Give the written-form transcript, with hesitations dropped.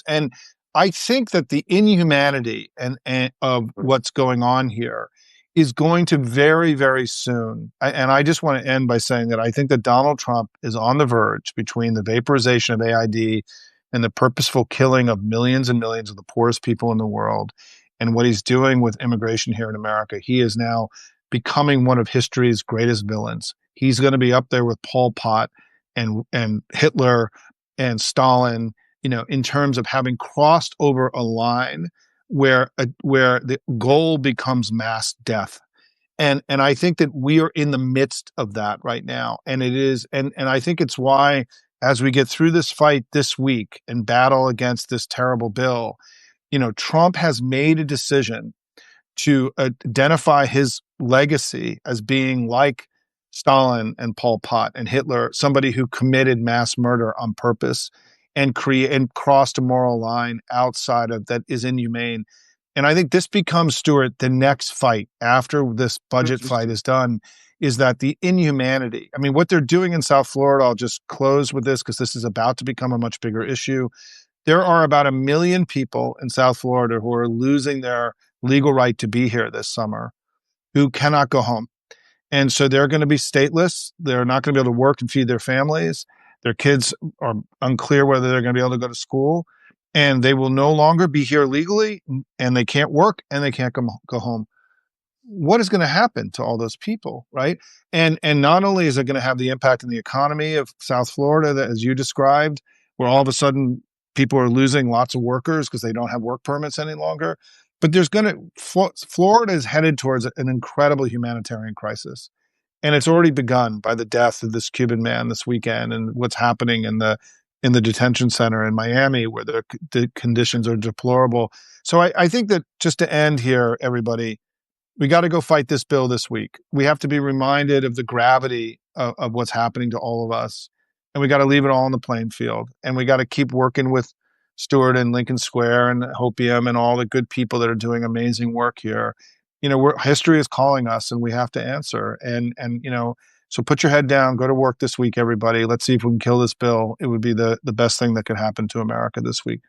And I think that the inhumanity and of what's going on here is going to very, very soon. And I just want to end by saying that I think that Donald Trump is on the verge between the vaporization of AID and the purposeful killing of millions and millions of the poorest people in the world and what he's doing with immigration here in America. He is now becoming one of history's greatest villains. He's going to be up there with Pol Pot and Hitler and Stalin, in terms of having crossed over a line where the goal becomes mass death. And I think that we are in the midst of that right now. And it is, and I think it's why, as we get through this fight this week and battle against this terrible bill, Trump has made a decision to identify his legacy as being like Stalin and Pol Pot and Hitler, somebody who committed mass murder on purpose and crossed a moral line outside of that is inhumane. And I think this becomes, Stuart, the next fight after this budget fight is done, is that the inhumanity. I mean, what they're doing in South Florida, I'll just close with this because this is about to become a much bigger issue. There are about 1 million people in South Florida who are losing their legal right to be here this summer, who cannot go home. And so they're going to be stateless. They're not going to be able to work and feed their families. Their kids are unclear whether they're going to be able to go to school. And they will no longer be here legally, and they can't work and they can't go home. What is going to happen to all those people, right? And not only is it going to have the impact on the economy of South Florida, that, as you described, where all of a sudden people are losing lots of workers because they don't have work permits any longer, but Florida is headed towards an incredible humanitarian crisis. And it's already begun by the death of this Cuban man this weekend and what's happening in the detention center in Miami, where the conditions are deplorable. So I think that, just to end here, everybody, we got to go fight this bill this week. We have to be reminded of the gravity of what's happening to all of us. And we got to leave it all on the playing field. And we got to keep working with Stewart and Lincoln Square and Hopium and all the good people that are doing amazing work here. History is calling us and we have to answer. And so put your head down, go to work this week, everybody. Let's see if we can kill this bill. It would be the best thing that could happen to America this week.